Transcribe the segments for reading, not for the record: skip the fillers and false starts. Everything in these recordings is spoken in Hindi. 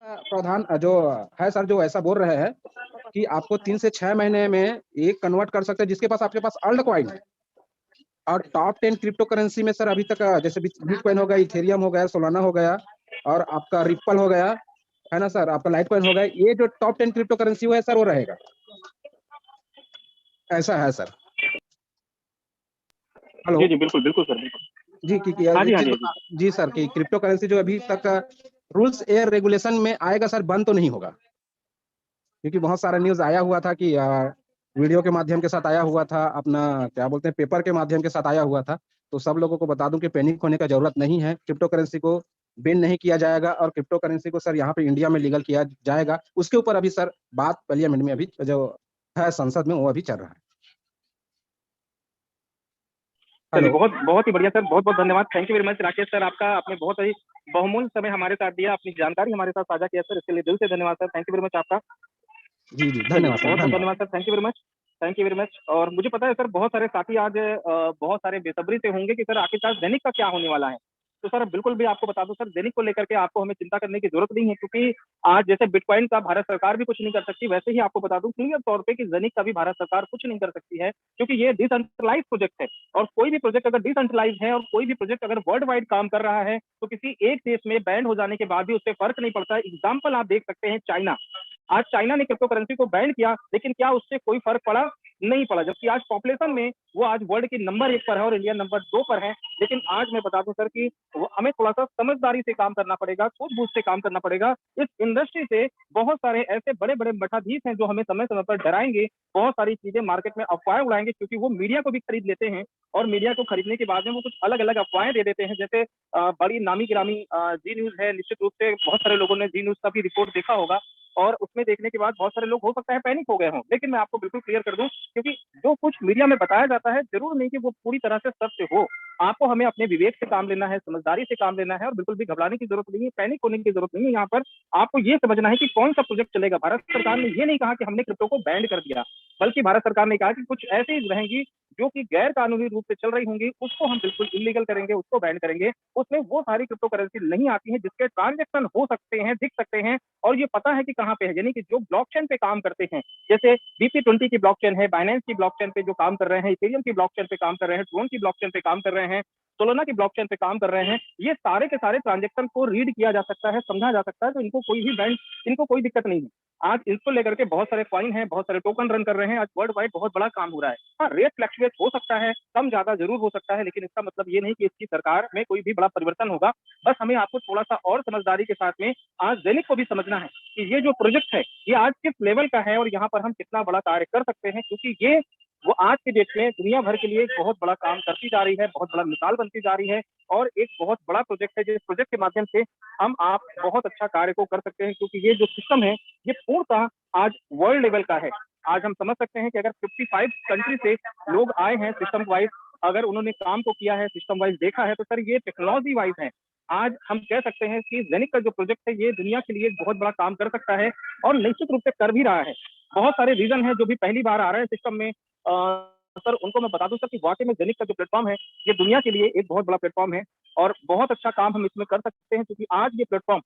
प्रधान जो है सर, जो ऐसा बोल रहे हैं कि आपको 3 से 6 महीने में एक कन्वर्ट कर सकते हैं जिसके पास आपके पास अर्ल्ड कॉइन है। और टॉप 10 क्रिप्टो करेंसी में सर अभी तक जैसे बिटकॉइन हो गया, इथेरियम हो गया, सोलाना हो गया और आपका रिप्पल हो गया, है ना सर, आपका लाइट कॉइन हो गया। ये जो टॉप 10 क्रिप्टो करेंसी वो है सर, वो रहेगा। ऐसा है सर। हेलो। जी जी, बिल्कुल बिल्कुल सर, बिल्कुल। जी हाँ एक जी, हाँ चीज जी, हाँ बता। जी। जी सर, कि क्रिप्टो करेंसी जो अभी तक रूल्स एयर रेगुलेशन में आएगा सर, बंद तो नहीं होगा। क्योंकि बहुत सारा न्यूज आया हुआ था कि वीडियो के माध्यम के साथ आया हुआ था, अपना क्या बोलते हैं, पेपर के माध्यम के साथ आया हुआ था। तो सब लोगों को बता दूं कि पैनिक होने का जरूरत नहीं है। क्रिप्टो करेंसी को बैन नहीं किया जाएगा और क्रिप्टो करेंसी को सर यहाँ पे इंडिया में लीगल किया जाएगा। उसके ऊपर अभी सर बात पार्लियामेंट में अभी जो है संसद में, वो अभी चल रहा है। चलिए, हेलो। बहुत बहुत ही बढ़िया सर, बहुत बहुत धन्यवाद। Thank you very much Rakesh sir, आपका आपने बहुत ही बहुमूल्य समय हमारे साथ दिया, अपनी जानकारी हमारे साथ साझा किया सर, इसके लिए दिल से धन्यवाद sir. Thank you very much आपका। जी जी, चलिए, धन्यवाद सर, बहुत बहुत धन्यवाद। धन्यवाद sir, thank you very much. Thank you very much. और मुझे पता है सर, बहुत सारे साथी आज बहुत सारे बेसब्री से होंगे कि सर आखिरकार दैनिक का क्या होने वाला है। तो सर बिल्कुल भी आपको बता दूं सर, दैनिक को लेकर के आपको हमें चिंता करने की जरूरत नहीं है, क्योंकि आज जैसे बिटकॉइन का भारत सरकार भी कुछ नहीं कर सकती, वैसे ही आपको बता दूं क्लियर तौर पे कि दैनिक का भी भारत सरकार कुछ नहीं कर सकती है, क्योंकि ये डिसेंट्रलाइज प्रोजेक्ट है। और कोई भी प्रोजेक्ट अगर डिसेंट्रलाइज है और कोई भी प्रोजेक्ट अगर वर्ल्ड वाइड काम कर रहा है, तो किसी एक देश में बैंड हो जाने के बाद भी उससे फर्क नहीं पड़ता। एग्जाम्पल आप देख सकते हैं, चाइना। आज चाइना ने क्रिप्टो करेंसी को बैन किया, लेकिन क्या उससे कोई फर्क पड़ा? नहीं पड़ा। जबकि आज पॉपुलेशन में वो आज वर्ल्ड की नंबर 1 पर है और इंडिया नंबर 2 पर है। लेकिन आज मैं बता दूं सर कि हमें थोड़ा सा समझदारी से काम करना पड़ेगा, सूझबूझ से काम करना पड़ेगा। इस इंडस्ट्री से बहुत सारे ऐसे बड़े बड़े मठाधीश हैं जो हमें समय समय पर डराएंगे, बहुत सारी चीजें मार्केट में अफवाहें उड़ाएंगे, क्योंकि वो मीडिया को भी खरीद लेते हैं। और मीडिया को खरीदने के बाद में वो कुछ अलग अलग अफवाहें दे देते हैं। जैसे बड़ी नामी गिरामी जी न्यूज है, निश्चित रूप से बहुत सारे लोगों ने जी न्यूज का भी रिपोर्ट देखा होगा। और उसमें देखने के बाद बहुत सारे लोग हो सकता है पैनिक हो गए हों, लेकिन मैं आपको बिल्कुल क्लियर कर दूं, क्योंकि जो कुछ मीडिया में बताया जाता है जरूर नहीं कि वो पूरी तरह से सत्य हो। आपको हमें अपने विवेक से काम लेना है, समझदारी से काम लेना है, और बिल्कुल भी घबराने की जरूरत नहीं है, पैनिक होने की जरूरत नहीं है। यहाँ पर आपको ये समझना है कि कौन सा प्रोजेक्ट चलेगा। भारत सरकार ने ये नहीं कहा कि हमने क्रिप्टो को बैंड कर दिया, बल्कि भारत सरकार ने कहा कि कुछ ऐसी रहेंगी जो कि गैर कानूनी रूप से चल रही होंगी, उसको हम बिल्कुल इलीगल करेंगे, उसको बैंड करेंगे। उसमें वो सारी क्रिप्टो करेंसी नहीं आती है जिसके ट्रांजेक्शन हो सकते हैं, दिख सकते हैं, और ये पता है कि कहाँ पे है। यानी कि जो ब्लॉकचेन पे काम करते हैं, जैसे BC20 की ब्लॉकचेन है, बाइनेंस की ब्लॉकचेन पे जो काम कर रहे हैं, इथेरियम की ब्लॉकचेन पे काम कर रहे हैं, ट्रोन की ब्लॉकचेन पे काम कर रहे हैं, सोलोना की ब्लॉकचेन पे काम कर रहे हैं, ये सारे के सारे ट्रांजेक्शन को रीड किया जा सकता है, समझा जा सकता है। तो इनको कोई भी बैंक, इनको कोई दिक्कत नहीं है। आज इसको लेकर के बहुत सारे कॉइन हैं, बहुत सारे टोकन रन कर रहे हैं। आज वर्ल्ड वाइड बहुत बड़ा काम हो रहा है। हाँ, रेट फ्लक्चुएट हो सकता है, कम ज्यादा जरूर हो सकता है, लेकिन इसका मतलब ये नहीं कि इसकी सरकार में कोई भी बड़ा परिवर्तन होगा। बस हमें आपको थोड़ा सा और समझदारी के साथ में आज दैनिक को भी समझना है कि ये जो प्रोजेक्ट है ये आज किस लेवल का है और यहाँ पर हम कितना बड़ा कार्य कर सकते हैं, क्योंकि ये वो आज के डेट में दुनिया भर के लिए एक बहुत बड़ा काम करती जा रही है, बहुत बड़ा मिसाल बनती जा रही है, और एक बहुत बड़ा प्रोजेक्ट है, जिस प्रोजेक्ट के माध्यम से हम आप बहुत अच्छा कार्य को कर सकते हैं। क्योंकि ये जो सिस्टम है ये पूर्णतः आज वर्ल्ड लेवल का है। आज हम समझ सकते हैं कि अगर 55 कंट्री से लोग आए हैं सिस्टम वाइज, अगर उन्होंने काम को किया है, सिस्टम वाइज देखा है, तो सर ये टेक्नोलॉजी वाइज है। आज हम कह सकते हैं कि जेनिक का जो प्रोजेक्ट है ये दुनिया के लिए एक बहुत बड़ा काम कर सकता है, और निश्चित रूप से कर भी रहा है। बहुत सारे रीजन है जो भी पहली बार आ रहे हैं सिस्टम में, सर उनको मैं बता दूं सर कि वाकई में जेनिक का जो प्लेटफॉर्म है ये दुनिया के लिए एक बहुत बड़ा प्लेटफॉर्म है, और बहुत अच्छा काम हम इसमें कर सकते हैं। क्योंकि आज ये प्लेटफॉर्म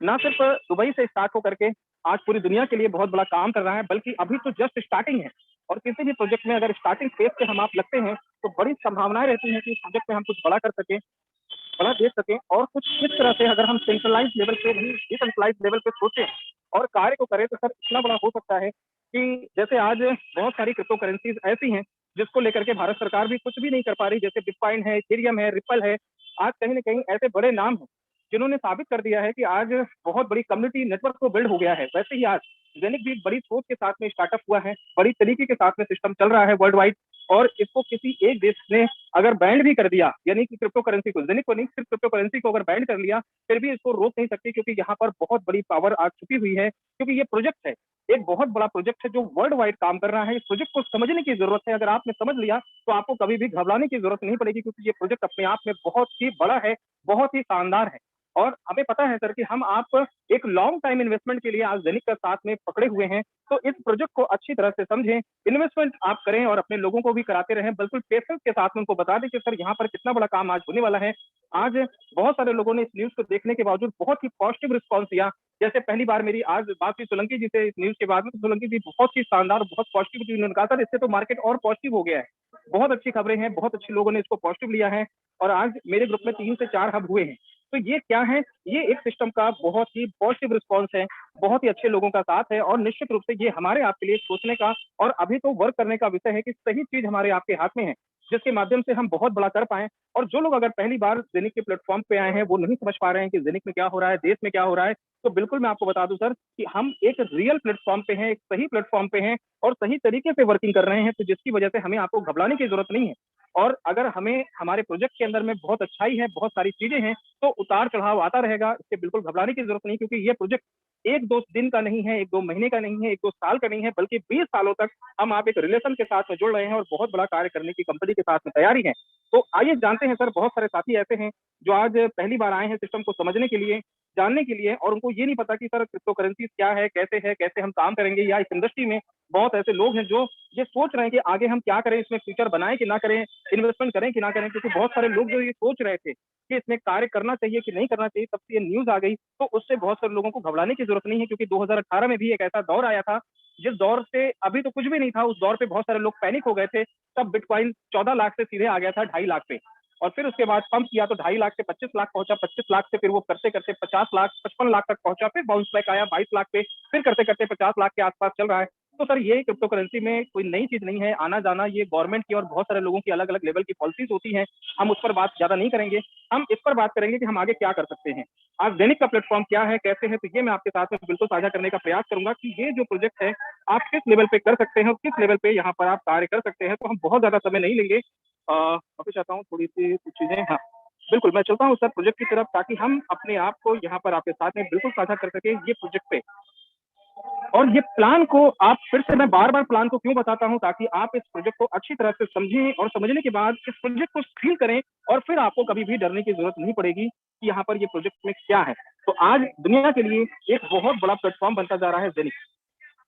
ना सिर्फ दुबई से स्टार्ट होकर के आज पूरी दुनिया के लिए बहुत बड़ा काम कर रहा है, बल्कि अभी तो जस्ट स्टार्टिंग है। और किसी भी प्रोजेक्ट में अगर स्टार्टिंग फेज से हम आप लगते हैं, तो बड़ी संभावनाएं रहती हैं कि इस प्रोजेक्ट में हम कुछ बड़ा कर सकें, बड़ा देख सकें, और कुछ इस तरह से अगर हम सेंट्रलाइज लेवल पे नहीं डिसेंट्रलाइज लेवल पे सोचें और कार्य को करें, तो सर इतना बड़ा हो सकता है कि जैसे आज बहुत सारी क्रिप्टो करेंसीज ऐसी हैं जिसको लेकर के भारत सरकार भी कुछ भी नहीं कर पा रही, जैसे बिटकॉइन है, इथेरियम है, रिपल है। आज कहीं ना कहीं ऐसे बड़े नाम हैं जिन्होंने साबित कर दिया है कि आज बहुत बड़ी कम्युनिटी नेटवर्क को बिल्ड हो गया है। वैसे ही आज जेनिक भी एक बड़ी सोच के साथ में स्टार्टअप हुआ है, बड़ी तरीके के साथ में सिस्टम चल रहा है वर्ल्ड वाइड, और इसको किसी एक देश ने अगर बैंड भी कर दिया, यानी कि क्रिप्टो करेंसी को, जेनिक को नहीं, सिर्फ क्रिप्टो करेंसी को अगर बैंड कर लिया, फिर भी इसको रोक नहीं सकती, क्योंकि यहाँ पर बहुत बड़ी पावर आज छुपी हुई है। क्योंकि ये प्रोजेक्ट है, एक बहुत बड़ा प्रोजेक्ट है जो वर्ल्ड वाइड काम कर रहा है। इस प्रोजेक्ट को समझने की जरूरत है। अगर आपने समझ लिया तो आपको कभी भी घबराने की जरूरत नहीं पड़ेगी, क्योंकि ये प्रोजेक्ट अपने आप में बहुत ही बड़ा है, बहुत ही शानदार है। और हमें पता है सर कि हम आप एक लॉन्ग टाइम इन्वेस्टमेंट के लिए आज जेनिक का साथ में पकड़े हुए हैं। तो इस प्रोजेक्ट को अच्छी तरह से समझें, इन्वेस्टमेंट आप करें और अपने लोगों को भी कराते रहें। बिल्कुल पेशेंस के साथ में उनको बता दें कि सर यहाँ पर कितना बड़ा काम आज होने वाला है। आज बहुत सारे लोगों ने इस न्यूज़ को देखने के बावजूद बहुत ही पॉजिटिव रिस्पॉन्स दिया। जैसे पहली बार मेरी आज बात हुई सोलंकी जी से इस न्यूज़ के बाद में, तो सोलंकी जी बहुत ही शानदार, बहुत पॉजिटिविटी, उन्होंने कहा, "सर, इससे तो मार्केट और पॉजिटिव हो गया है। बहुत अच्छी खबरें हैं, बहुत अच्छे लोगों ने इसको पॉजिटिव लिया है और आज मेरे ग्रुप में 3 से 4 हब हुए हैं।" तो ये क्या है? ये एक सिस्टम का बहुत ही पॉजिटिव रिस्पॉन्स है, बहुत ही अच्छे लोगों का साथ है और निश्चित रूप से ये हमारे आपके लिए सोचने का और अभी तो वर्क करने का विषय है कि सही चीज़ हमारे आपके हाथ में है, जिसके माध्यम से हम बहुत बड़ा कर पाएँ। और जो लोग अगर पहली बार ज़ेनिक के प्लेटफ़ॉर्म पे आए हैं, वो नहीं समझ पा रहे हैं कि ज़ेनिक में क्या हो रहा है, देश में क्या हो रहा है, तो बिल्कुल मैं आपको बता दूँ सर कि हम एक रियल प्लेटफ़ॉर्म पे हैं, एक सही प्लेटफ़ॉर्म पे हैं और सही तरीके से वर्किंग कर रहे हैं, तो जिसकी वजह से हमें आपको घबराने की ज़रूरत नहीं है। और अगर हमें हमारे प्रोजेक्ट के अंदर में बहुत अच्छाई है, बहुत सारी चीज़ें हैं, तो उतार-चढ़ाव आता रहेगा, इससे बिल्कुल घबराने की ज़रूरत नहीं, क्योंकि ये प्रोजेक्ट 1-2 दिन का नहीं है, 1-2 महीने का नहीं है, 1-2 साल का नहीं है, बल्कि 20 सालों तक हम आप एक रिलेशन के साथ में जुड़ रहे हैं और बहुत बड़ा कार्य करने की कंपनी के साथ में तैयारी है। तो आइए जानते हैं सर, बहुत सारे साथी ऐसे हैं जो आज पहली बार आए हैं सिस्टम को समझने के लिए, जानने के लिए, और उनको ये नहीं पता कि सर क्रिप्टो करेंसीज़ क्या है, कैसे हम काम करेंगे, या इस इंडस्ट्री में बहुत ऐसे लोग हैं जो ये सोच रहे हैं कि आगे हम क्या करें, इसमें फ्यूचर बनाएँ कि ना करें, इन्वेस्टमेंट करें कि ना करें, क्योंकि बहुत सारे लोग जो ये सोच रहे थे कि इसमें कार्य करना चाहिए कि नहीं करना चाहिए, तब से ये न्यूज़ आ गई, तो उससे बहुत सारे लोगों को घबराने की ज़रूरत नहीं है, क्योंकि 2018 में भी एक ऐसा दौर आया था, जिस दौर से अभी तो कुछ भी नहीं था, उस दौर पे बहुत सारे लोग पैनिक हो गए थे, तब बिटकॉइन 14 लाख से सीधे आ गया था 2.5 लाख पे। और फिर उसके बाद पंप किया तो 2.5 लाख से 25 लाख पहुंचा, 25 लाख से फिर वो करते-करते 50 लाख, 55 लाख तक पहुंचा, फिर बाउंस बैक आया 22 लाख पे, फिर करते-करते 50 लाख के आसपास चल रहा है। तो सर ये क्रिप्टो करेंसी में कोई नई चीज़ नहीं है, आना-जाना ये गवर्नमेंट की और बहुत सारे लोगों की अलग-अलग लेवल की पॉलिसीज़ होती हैं, हम उस पर बात ज़्यादा नहीं करेंगे। हम इस पर बात करेंगे कि हम आगे क्या कर सकते हैं। आज दैनिक का प्लेटफ़ॉर्म क्या है, कैसे है, तो ये मैं आपके साथ में बिल्कुल साझा करने का प्रयास करूँगा कि ये जो प्रोजेक्ट है, आप किस लेवल पे कर सकते हैं और किस लेवल पे यहाँ पर आप कार्य कर सकते हैं। तो हम बहुत ज़्यादा समय नहीं लेंगे। माफ़ी चाहता हूँ, थोड़ी-सी कुछ चीज़ें, हाँ, बिल्कुल, मैं चलता हूँ सर प्रोजेक्ट की तरफ, ताकि हम अपने आप को यहाँ पर आपके साथ में बिल्कुल साझा कर सकें ये प्रोजेक्ट पे। और ये प्लान को आप फिर से, मैं बार-बार प्लान को क्यों बताता हूँ, ताकि आप इस प्रोजेक्ट को अच्छी तरह से समझें और समझने के बाद इस प्रोजेक्ट को फ़ील करें और फिर आपको कभी भी डरने की ज़रूरत नहीं पड़ेगी कि यहाँ पर ये प्रोजेक्ट में क्या है। तो आज दुनिया के लिए एक बहुत बड़ा प्लेटफ़ॉर्म बनता जा रहा है ज़ेनिक।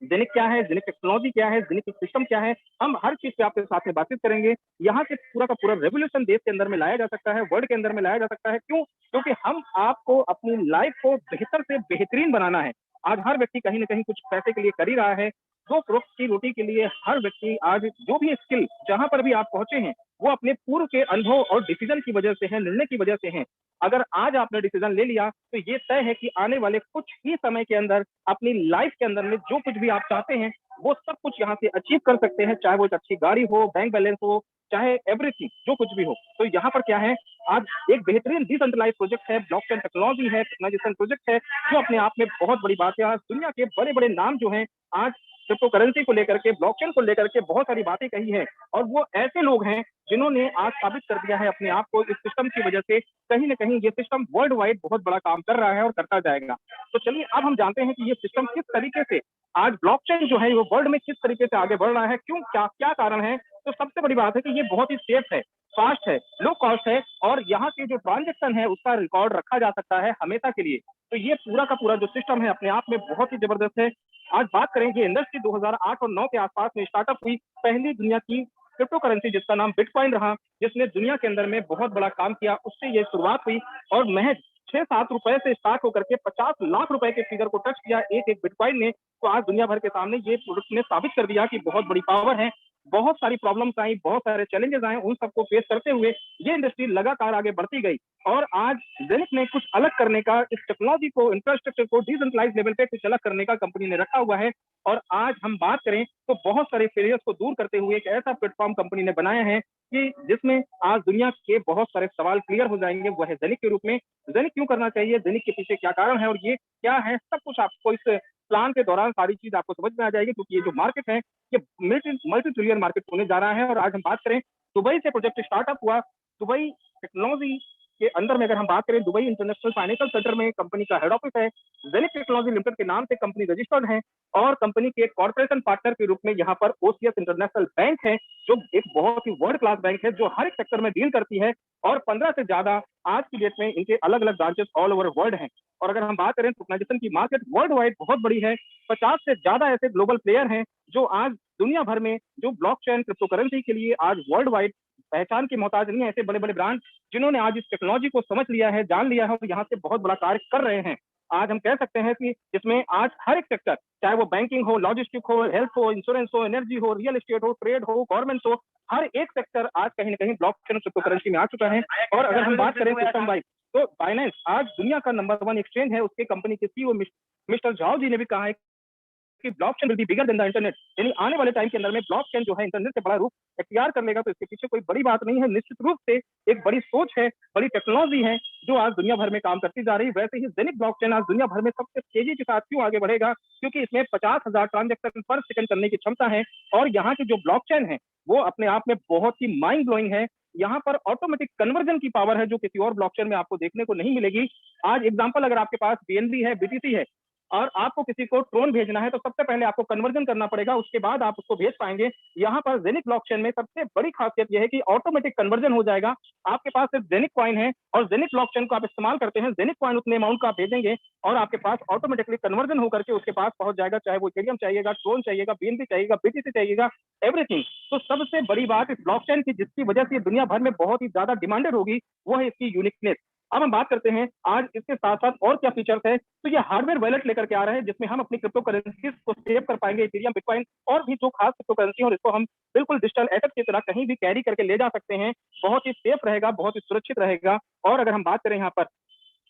ज़ेनिक क्या है, ज़ेनिक टेक्नोलॉजी क्या है, ज़ेनिक सिस्टम क्या है, हम हर चीज़ पे आपके साथ में बातचीत करेंगे। यहाँ से पूरा का पूरा रेवोल्यूशन देश के अंदर में लाया जा सकता है, वर्ल्ड के अंदर में लाया जा सकता है। क्यों? क्योंकि हम आपको अपनी लाइफ़ को बेहतर से बेहतरीन बनाना है। आज हर व्यक्ति कहीं न कहीं कुछ पैसे के लिए कर ही रहा है। 2 वक़्त की रोटी के लिए हर व्यक्ति आज जो भी स्किल जहाँ पर भी आप पहुँचे हैं, वो अपने पूर्व के अनुभव और डिसीज़न की वजह से है, निर्णय की वजह से हैं। अगर आज आपने डिसीज़न ले लिया, तो ये तय है कि आने वाले कुछ ही समय के अंदर अपनी लाइफ़ के अंदर में जो कुछ भी आप चाहते हैं, वो सब कुछ यहाँ से अचीव कर सकते हैं, चाहे वो एक अच्छी गाड़ी हो, बैंक बैलेंस हो, चाहे एवरीथिंग जो कुछ भी हो। तो यहाँ पर क्या है, आज एक बेहतरीन डिसेंट्रलाइज़्ड प्रोजेक्ट है, ब्लॉकचेन टेक्नोलॉजी है, टोकनाइजेशन प्रोजेक्ट है, जो अपने आप में बहुत बड़ी बात है। आज दुनिया के बड़े-बड़े नाम जो हैं, आज क्रिप्टो करेंसी को लेकर के, ब्लॉकचेन को लेकर के बहुत सारी बातें कही हैं, और वो ऐसे लोग हैं, जिन्होंने आज साबित कर दिया है अपने आप को इस सिस्टम की वजह से, कहीं न कहीं ये सिस्टम वर्ल्ड वाइड बहुत बड़ा काम कर रहा है और करता जाएगा। तो चलिए अब हम जानते हैं कि ये सिस्टम किस तरीके से आज ब्लॉकचेन जो है वो वर्ल्ड में किस तरीके से आगे बढ़ रहा है, क्यों, क्या कारण है? तो सबसे बड़ी बात है कि ये बहुत ही सेफ है, फास्ट है, लो कॉस्ट है, और यहाँ के जो ट्रांज़ैक्शन है उसका रिकॉर्ड रखा जा सकता है हमेशा के लिए। तो ये पूरा का पूरा जो सिस्टम है अपने आप में बहुत ही ज़बरदस्त है। आज बात करें कि इंडस्ट्री 2008 और 9 के आसपास में स्टार्टअप हुई, पहली दुनिया की क्रिप्टो करेंसी जिसका नाम बिटकॉइन रहा, जिसने दुनिया के अंदर में बहुत बड़ा काम किया, उससे ये शुरुआत हुई और महज़ 6-7 रुपए से स्टार्ट होकर के 50 लाख रुपए के फिगर को टच किया एक-एक बिटकॉइन ने। तो आज दुनिया भर के सामने ये प्रोडक्ट ने साबित कर दिया कि बहुत बड़ी पावर है। बहुत सारी प्रॉब्लम्स आई, बहुत सारे चैलेंजेस आए, उन सबको फेस करते हुए ये इंडस्ट्री लगातार आगे बढ़ती गई और आज ज़ेनिक ने कुछ अलग करने का, इस टेक्नोलॉजी को, इंफ्रास्ट्रक्चर को डिसेंट्रलाइज़्ड लेवल पे कुछ अलग करने का कंपनी ने रखा हुआ है। और आज हम बात करें तो बहुत सारे फेलियर्स को दूर करते हुए एक ऐसा प्लेटफ़ॉर्म कंपनी ने बनाया है कि जिसमें आज दुनिया के बहुत सारे सवाल क्लियर हो जाएँगे, वो है ज़ेनिक के रूप में। ज़ेनिक क्यों करना चाहिए, ज़ेनिक के पीछे क्या कारण है और ये क्या है, सब कुछ आपको इस प्लान के दौरान सारी चीज़ आपको समझ में आ जाएगी, क्योंकि ये जो मार्केट है, ये मल्टी मल्टी ट्रिलियन मार्केट होने जा रहा है। और आज हम बात करें, दुबई से प्रोजेक्ट स्टार्टअप हुआ, दुबई टेक्नोलॉजी के अंदर में अगर हम बात करें, दुबई इंटरनेशनल फाइनेंशियल सेंटर में कंपनी का हेड ऑफिस है। ज़ेनिक टेक्नोलॉजी लिमिटेड के नाम से कंपनी रजिस्टर्ड है और कंपनी के कॉर्पोरेशन पार्टनर के रूप में यहाँ पर ओसीएस इंटरनेशनल बैंक है, जो एक बहुत ही वर्ल्ड क्लास बैंक है, जो हर एक सेक्टर में डील करती है और 15 से ज़्यादा आज की डेट में इनके अलग-अलग ब्रांचेस ऑल ओवर वर्ल्ड हैं। और अगर हम बात करें टोकनाइजेशन की मार्केट वर्ल्ड वाइड बहुत बड़ी है, 50 से ज़्यादा ऐसे ग्लोबल प्लेयर हैं, जो आज दुनिया भर में जो ब्लॉकचेन क्रिप्टो करेंसी के लिए आज वर्ल्ड वाइड पहचान की मोहताज नहीं है, ऐसे बड़े बड़े ब्रांड जिन्होंने आज इस टेक्नोलॉजी को समझ लिया है, जान लिया है और यहाँ से बहुत बड़ा कार्य कर रहे हैं। आज हम कह सकते हैं कि इसमें आज हर एक सेक्टर, चाहे वो बैंकिंग हो, लॉजिस्टिक हो, हेल्थ हो, इंश्योरेंस हो, एनर्जी हो, रियल एस्टेट हो, ट्रेड हो, गवर्नमेंट हो, हर एक सेक्टर आज कहीं न कहीं ब्लॉकचेन क्रिप्टो करेंसी में आ चुका है। और अगर हम बात करें सिस्टम वाइज, तो बाइनेंस आज दुनिया का नंबर 1 एक्सचेंज है। उसके कंपनी के सीईओ मिस्टर झाओ जी ने भी कहा है कि blockchain will be bigger than the internet, यानी आने वाले टाइम के अंदर में ब्लॉकचेन जो है इंटरनेट से बड़ा रूप इख्तियार कर लेगा। तो इसके पीछे कोई बड़ी बात नहीं है, निश्चित रूप से एक बड़ी सोच है, बड़ी टेक्नोलॉजी है जो आज दुनिया भर में काम करती जा रही है। वैसे ही जेनिक ब्लॉकचेन आज दुनिया भर में सबसे तेजी के साथ क्यों आगे बढ़ेगा, क्योंकि इसमें 50,000 ट्रांजेक्शन पर सेकंड करने की क्षमता है और यहाँ की जो ब्लॉकचेन है वो अपने आप में बहुत ही माइंड ब्लोइंग है। यहाँ पर ऑटोमेटिक कन्वर्जन की पावर है जो किसी और ब्लॉकचेन में आपको देखने को नहीं मिलेगी। आज एग्जांपल, अगर आपके पास बीएनबी है, बीटीसी है और आपको किसी को ट्रोन भेजना है तो सबसे पहले आपको कन्वर्जन करना पड़ेगा, उसके बाद आप उसको भेज पाएंगे। यहाँ पर जेनिक ब्लॉकचेन में सबसे बड़ी खासियत यह है कि ऑटोमेटिक कन्वर्जन हो जाएगा। आपके पास सिर्फ जेनिक कॉइन है और जेनिक ब्लॉकचेन को आप इस्तेमाल करते हैं, जेनिक कॉइन उतने अमाउंट का आप भेजेंगे और आपके पास ऑटोमेटिकली कन्वर्जन होकर के उसके पास पहुंच जाएगा, चाहे वो इथेरियम चाहिएगा, ट्रोन चाहिएगा, बीएनबी चाहिएगा, बीटीसी चाहिएगा, एवरीथिंग। तो सबसे बड़ी बात इस ब्लॉकचेन की जिसकी वजह से दुनिया भर में बहुत ही ज्यादा डिमांडेड होगी वो है इसकी यूनिकनेस। अब हम बात करते हैं आज इसके साथ साथ और क्या फीचर्स है। तो ये हार्डवेयर वॉलेट लेकर के आ रहे हैं जिसमें हम अपनी क्रिप्टो करेंसीज को सेव कर पाएंगे, इथेरियम, बिटकॉइन और भी जो खास क्रिप्टो करेंसी, और इसको हम बिल्कुल डिजिटल एसेट की तरह कहीं भी कैरी करके ले जा सकते हैं। बहुत ही सेफ रहेगा, बहुत ही सुरक्षित रहेगा। और अगर हम बात करें यहाँ पर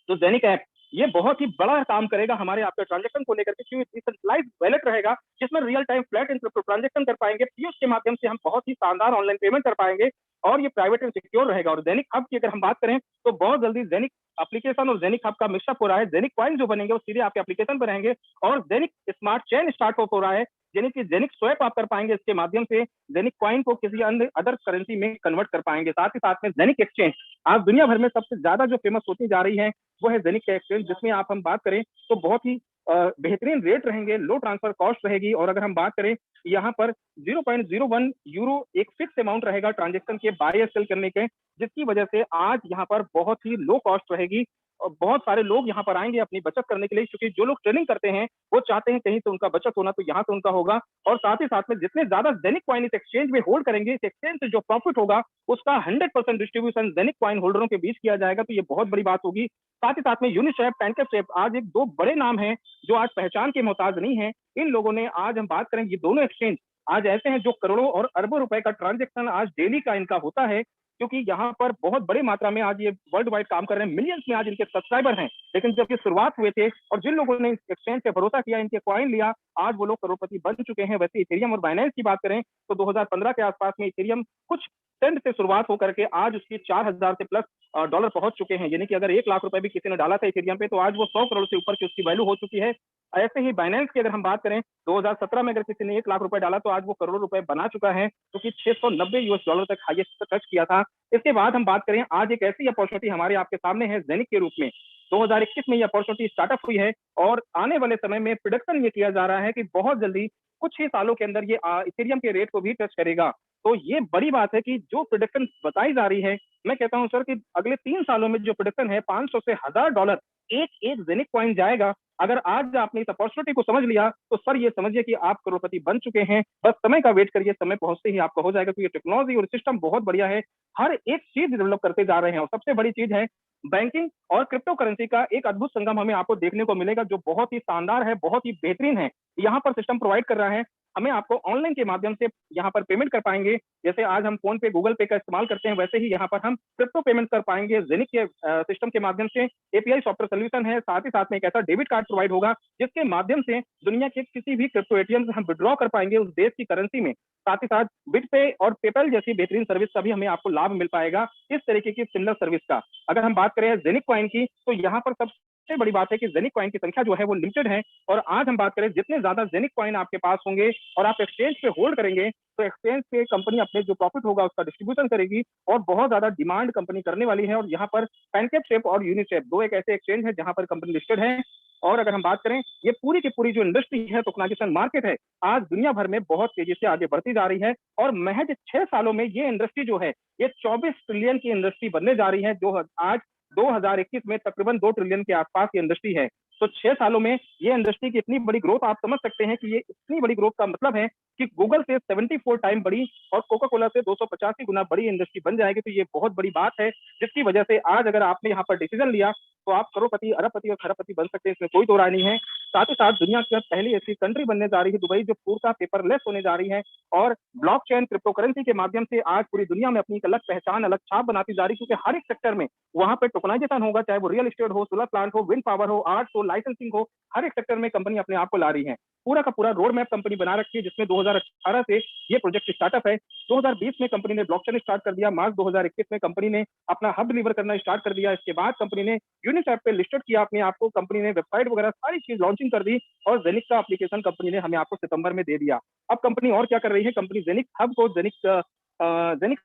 तो जेनिक ऐप ये बहुत ही बड़ा काम करेगा हमारे आपके ट्रांजेक्शन को लेकर के, क्योंकि डिसेंट्रलाइज्ड वॉलेट रहेगा जिसमें real time flat and crypto transaction कर पाएंगे। पीयूष के माध्यम से हम बहुत ही शानदार ऑनलाइन पेमेंट कर पाएंगे और ये प्राइवेट एंड सिक्योर रहेगा। और जेनिक हब की अगर हम बात करें तो बहुत जल्दी जेनिक एप्लीकेशन और जेनिक हब का मिक्सअप हो रहा है। जेनिक कॉइन जो बनेंगे वो सीधे आपके एप्लीकेशन पर रहेंगे और जेनिक स्मार्ट चेन स्टार्ट हो रहा है, यानी कि जेनिक स्वैप आप कर पाएंगे। इसके माध्यम से जेनिक कॉइन को किसी अन्य अदर करेंसी में कन्वर्ट कर पाएंगे। साथ ही साथ में जेनिक एक्सचेंज आज दुनिया भर में सबसे ज्यादा जो फेमस होती जा रही है वो है जेनिक एक्सचेंज, जिसमें आप हम बात करें तो बहुत ही बेहतरीन रेट रहेंगे, लो ट्रांसफर कॉस्ट रहेगी। और अगर हम बात करें यहाँ पर 0.01 यूरो एक फिक्स अमाउंट रहेगा ट्रांजेक्शन के बाय या सेल करने के, जिसकी वजह से आज यहाँ पर बहुत ही लो कॉस्ट रहेगी और बहुत सारे लोग यहाँ पर आएंगे अपनी बचत करने के लिए, क्योंकि जो लोग ट्रेडिंग करते हैं वो चाहते हैं कहीं से उनका बचत होना, तो यहाँ से उनका होगा। और साथ ही साथ में जितने ज्यादा जेनिक कॉइन इस एक्सचेंज में होल्ड करेंगे, इस एक्सचेंज से जो प्रॉफिट होगा उसका 100% डिस्ट्रीब्यूशन जेनिक कॉइन होल्डरों के बीच किया जाएगा। तो ये बहुत बड़ी बात होगी। साथ ही साथ में यूनिस्वैप, पैनकेकस्वैप आज एक दो बड़े नाम हैं जो आज पहचान के मोहताज नहीं है। इन लोगों ने आज हम बात करें ये दोनों एक्सचेंज आज ऐसे हैं जो करोड़ों और अरबों रुपए का ट्रांजेक्शन आज डेली का इनका होता है, क्योंकि यहाँ पर बहुत बड़ी मात्रा में आज ये वर्ल्ड वाइड काम कर रहे हैं। मिलियंस में आज इनके सब्सक्राइबर हैं। लेकिन जब ये शुरुआत हुए थे और जिन लोगों ने इस एक्सचेंज पे भरोसा किया, इनके कॉइन लिया, आज वो लोग करोड़पति बन चुके हैं। वैसे इथेरियम और बाइनेंस की बात करें तो 2015 के आसपास में इथेरियम कुछ सेंट से शुरुआत होकर के आज उसकी 4,000 से प्लस डॉलर पहुंच चुके हैं। यानी कि अगर 1 लाख रुपए भी किसी ने डाला था इथेरियम पे तो आज वो 100 करोड़ से ऊपर की उसकी वैल्यू हो चुकी है। ऐसे ही बाइनेंस की अगर हम बात करें 2017 में अगर किसी ने 1 लाख रुपए डाला तो आज वो करोड़ रुपए बना चुका है, क्योंकि $690 तक हाईएस्ट टच किया था। इसके बाद हम बात करें आज एक ऐसी अपॉर्चुनिटी हमारे आपके सामने है जेनिक के रूप में। 2021 में ये अपॉर्चुनिटी स्टार्टअप हुई है और आने वाले समय में प्रोडक्शन ये किया जा रहा है कि बहुत जल्दी कुछ ही सालों के अंदर ये इथेरियम के रेट को भी टच करेगा। तो ये बड़ी बात है कि जो प्रोडक्शन बताई जा रही है, मैं कहता हूं सर कि अगले 3 सालों में जो प्रोडक्शन है $500 से $1,000 एक जेनिक कॉइन जाएगा। अगर आज आपने इस अपॉर्चुनिटी को समझ लिया तो सर ये समझिए कि आप करोड़पति बन चुके हैं। बस समय का वेट करिए, समय पहुंचते ही आपका हो जाएगा। तो ये टेक्नोलॉजी और सिस्टम बहुत बढ़िया है, हर एक चीज डेवलप करते जा रहे हैं। और सबसे बड़ी चीज है बैंकिंग और क्रिप्टो करेंसी का एक अद्भुत संगम हमें आपको देखने को मिलेगा, जो बहुत ही शानदार है, बहुत ही बेहतरीन है। यहाँ पर सिस्टम प्रोवाइड कर रहा है, हमें आपको ऑनलाइन के माध्यम से यहाँ पर पेमेंट कर पाएंगे। जैसे आज हम फोन पे, गूगल पे का इस्तेमाल करते हैं, वैसे ही यहाँ पर हम क्रिप्टो पेमेंट कर पाएंगे जेनिक के सिस्टम के माध्यम से। एपीआई सॉफ्टवेयर सोल्यूशन है, साथ ही साथ में एक ऐसा डेबिट कार्ड प्रोवाइड होगा जिसके माध्यम से दुनिया के किसी भी क्रिप्टो एटीएम से हम विड्रॉ कर पाएंगे उस देश की करेंसी में। साथ ही साथ बिटपे और पेपल जैसी बेहतरीन सर्विस का भी हमें आपको लाभ मिल पाएगा इस तरीके की सिमिलर सर्विस का। अगर हम बात करें जेनिक कॉइन की तो यहाँ पर सबसे बड़ी बात है कि जेनिक कॉइन की संख्या जो है वो लिमिटेड है। और आज हम बात करें जितने ज्यादा जेनिक कॉइन आपके पास होंगे और आप एक्सचेंज पे होल्ड करेंगे तो एक्सचेंज पे कंपनी अपने जो प्रॉफिट होगा उसका डिस्ट्रीब्यूशन करेगी और बहुत ज्यादा डिमांड कंपनी करने वाली है। और यहाँ पर पैनकेकस्वैप और यूनिस्वैप दो एक ऐसे एक्सचेंज है जहां पर कंपनी लिस्टेड है। और अगर हम बात करें ये पूरी की पूरी जो इंडस्ट्री है, टोकनाइजेशन मार्केट है, आज दुनिया भर में बहुत तेजी से आगे बढ़ती जा रही है। और महज 6 सालों में ये इंडस्ट्री जो है ये 24 ट्रिलियन की इंडस्ट्री बनने जा रही है, जो आज 2021 में तकरीबन 2 ट्रिलियन के आसपास की इंडस्ट्री है। तो 6 सालों में ये इंडस्ट्री की इतनी बड़ी ग्रोथ, आप समझ सकते हैं कि ये इतनी बड़ी ग्रोथ का मतलब है कि गूगल से 74 टाइम बड़ी और कोका कोला से 285 गुना बड़ी इंडस्ट्री बन जाएगी। तो ये बहुत बड़ी बात है, जिसकी वजह से आज अगर आपने यहाँ पर डिसीजन लिया तो आप करोड़पति, अरबपति और खरबपति बन सकते हैं, इसमें कोई दो राय नहीं है। साथ ही साथ दुनिया की पहली ऐसी कंट्री बनने जा रही है दुबई, जो पूर्णतः पेपरलेस होने जा रही है और ब्लॉकचेन क्रिप्टो करेंसी के माध्यम से आज पूरी दुनिया में अपनी एक अलग पहचान, अलग छाप बनाती जा रही है, क्योंकि हर एक सेक्टर में वहां पे टोकनाइजेशन होगा, चाहे वो रियल एस्टेट हो, सोलर प्लांट हो, विंड पावर हो, आर्ट्स हो, लाइसेंसिंग हो, हर एक सेक्टर में कंपनी अपने आप को ला रही है। पूरा का पूरा रोड मैप कंपनी बना रखी है, जिसमें 2018 से ये प्रोजेक्ट स्टार्टअप है। 2020 में कंपनी ने ब्लॉकचेन स्टार्ट कर दिया, मार्च 2021 में कंपनी ने अपना हब डिलीवर करना स्टार्ट कर दिया। इसके बाद कंपनी ने यूनिसैप पे लिस्टेड किया अपने आप को, कंपनी ने वेबसाइट वगैरह सारी चीज लॉन्चिंग कर दी और जेनिक का एप्लीकेशन कंपनी ने हमें आपको सितंबर में दे दिया। अब कंपनी और क्या कर रही है, कंपनी जेनिक हब को जेनिक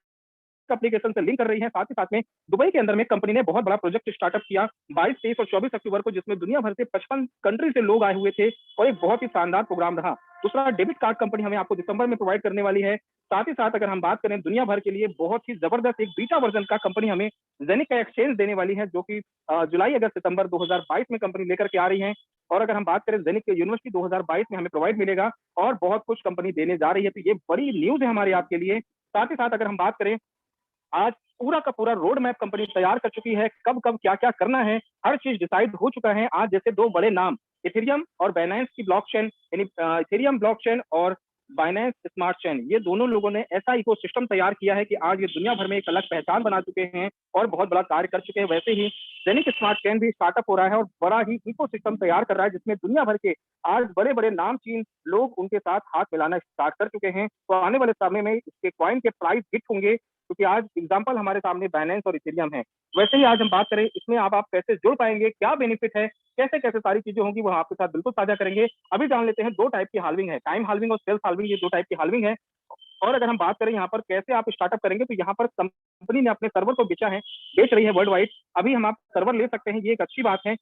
एप्लीकेशन से लिंक कर रही है। साथ ही साथ में दुबई के अंदर में कंपनी ने बहुत बड़ा प्रोजेक्ट स्टार्टअप किया 22, 23 और 24 अक्टूबर को, जिसमें दुनिया भर से 55 कंट्री से लोग आए हुए थे और एक बहुत ही शानदार प्रोग्राम रहा। दूसरा, डेबिट कार्ड कंपनी हमें आपको दिसंबर में प्रोवाइड करने वाली है। साथ ही साथ अगर हम बात करें दुनिया भर के लिए बहुत ही जबरदस्त एक बीटा वर्जन का कंपनी हमें जेनिक का एक्सचेंज देने वाली है, जो कि जुलाई अगस्त सितंबर 2022 में कंपनी लेकर के आ रही है। और अगर हम बात करें जेनिक के यूनिवर्सिटी 2022 में हमें प्रोवाइड मिलेगा और बहुत कुछ कंपनी देने जा रही है। तो ये बड़ी न्यूज है हमारे आपके लिए। साथ ही साथ अगर हम बात करें, आज पूरा का पूरा रोड मैप कंपनी तैयार कर चुकी है, कब कब क्या क्या करना है हर चीज डिसाइड हो चुका है। आज जैसे दो बड़े नाम इथेरियम और बाइनेंस की ब्लॉकचेन, यानी इथेरियम ब्लॉकचेन और बाइनेंस स्मार्ट चेन, ये दोनों लोगों ने ऐसा इकोसिस्टम तैयार किया है कि आज ये दुनिया भर में एक अलग पहचान बना चुके हैं और बहुत बड़ा कार्य कर चुके हैं। वैसे ही जेनिक स्मार्ट चेन भी स्टार्टअप हो रहा है और बड़ा ही इकोसिस्टम तैयार कर रहा है, जिसमें दुनिया भर के आज बड़े बड़े नामचीन लोग उनके साथ हाथ मिलाना स्टार्ट कर चुके हैं। तो आने वाले समय में इसके कॉइन के प्राइस हिट होंगे, क्योंकि आज एग्जांपल हमारे सामने बाइनेंस और इथेरियम है। वैसे ही आज हम बात करें इसमें आप कैसे जुड़ पाएंगे, क्या बेनिफिट है, कैसे कैसे सारी चीजें होंगी, वो आपके साथ बिल्कुल साझा करेंगे। अभी जान लेते हैं दो टाइप की हाल्विंग है, टाइम हाल्विंग और सेल्फ हाल्विंग, ये दो टाइप की हाल्विंग है। और अगर हम बात करें यहाँ पर कैसे आप स्टार्टअप करेंगे, तो यहाँ पर कंपनी ने अपने सर्वर को बेच रही है वर्ल्ड वाइड। अभी हम आप सर्वर ले सकते हैं, ये एक अच्छी बात है।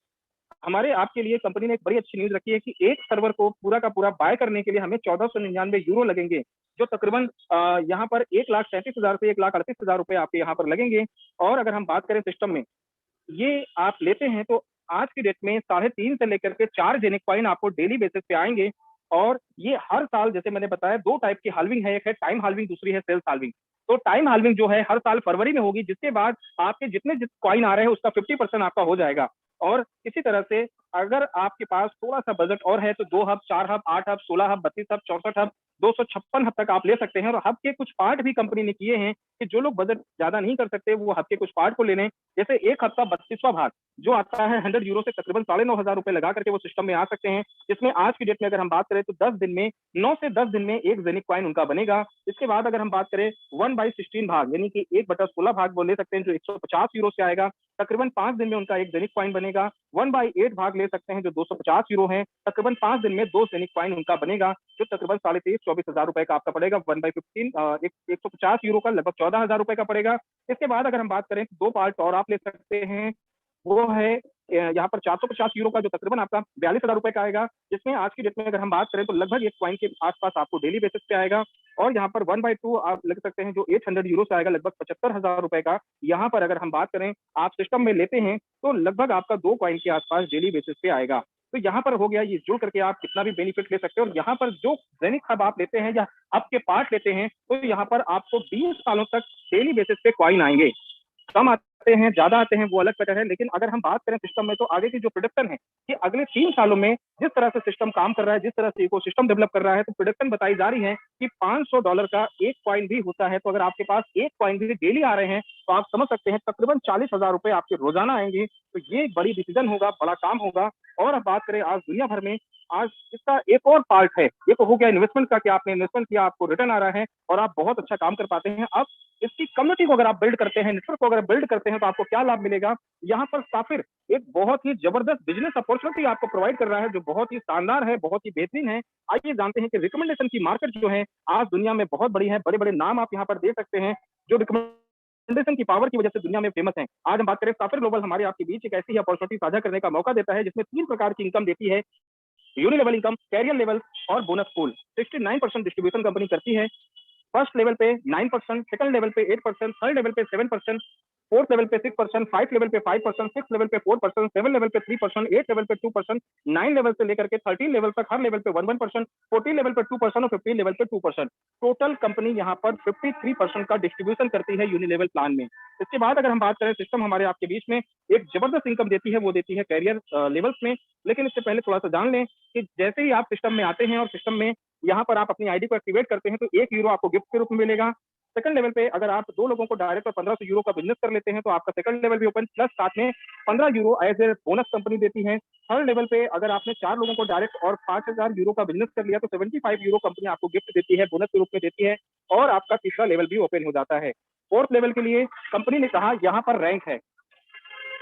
हमारे आपके लिए कंपनी ने एक बड़ी अच्छी न्यूज रखी है कि एक सर्वर को पूरा का पूरा बाय करने के लिए हमें 1499 यूरो लगेंगे, जो तकरीबन यहाँ पर 1,37,000 से 1,38,000 रुपए आपके यहाँ पर लगेंगे। और अगर हम बात करें सिस्टम में, ये आप लेते हैं तो आज की डेट में 3.5 से लेकर के 4 जेनिक कॉइन आपको डेली बेसिस पे आएंगे। और ये हर साल, जैसे मैंने बताया, दो टाइप की हाल्विंग है, एक है टाइम हाल्विंग, दूसरी है सेल्स हाल्विंग। तो टाइम हाल्विंग जो है हर साल फरवरी में होगी, जिसके बाद आपके जितने कॉइन आ रहे हैं उसका 50% आपका हो जाएगा। और इसी तरह से अगर आपके पास थोड़ा सा बजट और है तो 2 hub, 4 hub, 8 hub, 16 hub, 32 hub, 64 hub, 256 hub तक आप ले सकते हैं। और हब के कुछ पार्ट भी कंपनी ने किए हैं कि जो लोग बजट ज्यादा नहीं कर सकते वो हब के कुछ पार्ट को ले लें। जैसे एक हब का 32वां भाग जो आता है 100 यूरो से तकरीबन 9,500 रुपए लगा करके वो सिस्टम में आ सकते हैं, जिसमें आज की डेट में अगर हम बात करें तो 9 से 10 दिन में एक जेनिक कॉइन उनका बनेगा। इसके बाद अगर हम बात करें 1/16 भाग, यानी कि 1/16 भाग वो ले सकते हैं, जो 150 यूरो से आएगा, तकरीबन 5 दिन में उनका एक जेनिक कॉइन बनेगा। 1/8 भाग ले सकते हैं, जो 250 यूरो है, तकरीबन 5 दिन में 2 जेनिक कॉइन उनका बनेगा, जो तकरीबन 23,000-24,000 रुपए का आपका पड़ेगा। 1/15 150 यूरो का लगभग 14,000 रुपए का पड़ेगा। इसके बाद अगर हम बात करें 2 पार्ट और आप ले सकते हैं, वो है यहाँ पर 450 यूरो का, जो तकरीबन आपका 42,000 रुपए का आएगा, जिसमें आज की डेट में अगर हम बात करें तो लगभग एक कॉइन के आसपास आपको डेली बेसिस पे आएगा। और यहाँ पर 1/2 आप लग सकते हैं, जो 800 यूरो से आएगा, लगभग 75,000 रुपए का। यहाँ पर अगर हम बात करें आप सिस्टम में लेते हैं तो लगभग आपका 2 कॉइन के आसपास डेली बेसिस पे आएगा। तो यहाँ पर हो गया, ये जुड़ करके आप कितना भी बेनिफिट ले सकते हैं। और यहाँ पर जो जेनिक हब आप लेते हैं या हब के पार्ट लेते हैं, तो यहाँ पर आपको 20 सालों तक डेली बेसिस पे कॉइन आएंगे। कम आते हैं, ज्यादा आते हैं, वो अलग मैटर है। लेकिन अगर हम बात करें सिस्टम में, तो आगे की जो प्रोडक्शन है कि अगले 3 सालों में जिस तरह से सिस्टम काम कर रहा है, जिस तरह से इकोसिस्टम डेवलप कर रहा है, तो प्रोडक्शन बताई जा रही है कि $500 का एक कॉइन भी होता है। तो अगर आपके पास एक कॉइन भी डेली आ रहे हैं तो आप समझ सकते हैं तकरीबन 40,000 रुपए आपके रोजाना आएंगे। तो ये एक बड़ी डिसीजन होगा, बड़ा काम होगा। और अब बात करें आज दुनिया भर में, आज इसका एक और पार्ट है, ये तो हो गया इन्वेस्टमेंट का कि आपने इन्वेस्टमेंट किया, आपको रिटर्न आ रहा है और आप बहुत अच्छा काम कर पाते हैं। अब इसकी कम्युनिटी को अगर आप बिल्ड करते हैं, नेटवर्क को अगर बिल्ड करते हैं, तो आपको क्या लाभ मिलेगा। यहाँ पर साफिर एक बहुत ही जबरदस्त बिजनेस अपॉर्चुनिटी आपको प्रोवाइड कर रहा है, जो बहुत ही शानदार है, बहुत ही बेहतरीन है। आइए जानते हैं कि रिकमेंडेशन की मार्केट जो है आज दुनिया में बहुत बड़ी है। बड़े बड़े नाम आप यहाँ पर देख सकते हैं जो रिकमेंडेशन की पावर की वजह से दुनिया में फेमस है। आज हम बात करें साफिर ग्लोबल हमारे आपके बीच एक ऐसी अपॉर्चुनिटी साझा करने का मौका देता है, जिसमें 3 प्रकार की इनकम देती है, uni level income, career level और बोनस पूल। 69% डिस्ट्रीब्यूशन कंपनी करती है। फर्स्ट लेवल पे 9%, सेकंड लेवल पे 8%, थर्ड लेवल पे 7%, 4th लेवल पे 6%, 5 लेवल पे 5%, 6 लेवल पे 4%, 7 लेवल पे 3%, 8 लेवल पे 2%, 9 लेवल से लेकर के 13 लेवल तक हर लेवल पे 1%, 14 लेवल पे 2% और 15 लेवल पे 2%। टोटल कंपनी यहाँ पर 53% का डिस्ट्रीब्यूशन करती है यूनिलेवल प्लान में। इसके बाद अगर हम बात करें, सिस्टम हमारे आपके बीच में एक जबरदस्त इनकम देती है, वो देती है कैरियर लेवल्स में। लेकिन इससे पहले थोड़ा सा जान लें कि जैसे ही आप सिस्टम में आते हैं और सिस्टम में यहाँ पर आप अपनी आईडी को एक्टिवेट करते हैं तो 1 यूरो आपको गिफ्ट के रूप में मिलेगा। सेकंड लेवल पे अगर आप 2 लोगों को डायरेक्ट और 1500 यूरो का बिजनेस कर लेते हैं तो आपका सेकंड लेवल भी ओपन, प्लस साथ में 15 euro as a bonus company देती है। थर्ड लेवल पे अगर आपने 4 लोगों को डायरेक्ट और 5000 यूरो का बिजनेस कर लिया तो 75 यूरो कंपनी आपको गिफ्ट देती है, बोनस के रूप में देती है, और आपका तीसरा लेवल भी ओपन हो जाता है। फोर्थ लेवल के लिए कंपनी ने कहा यहाँ पर रैंक है,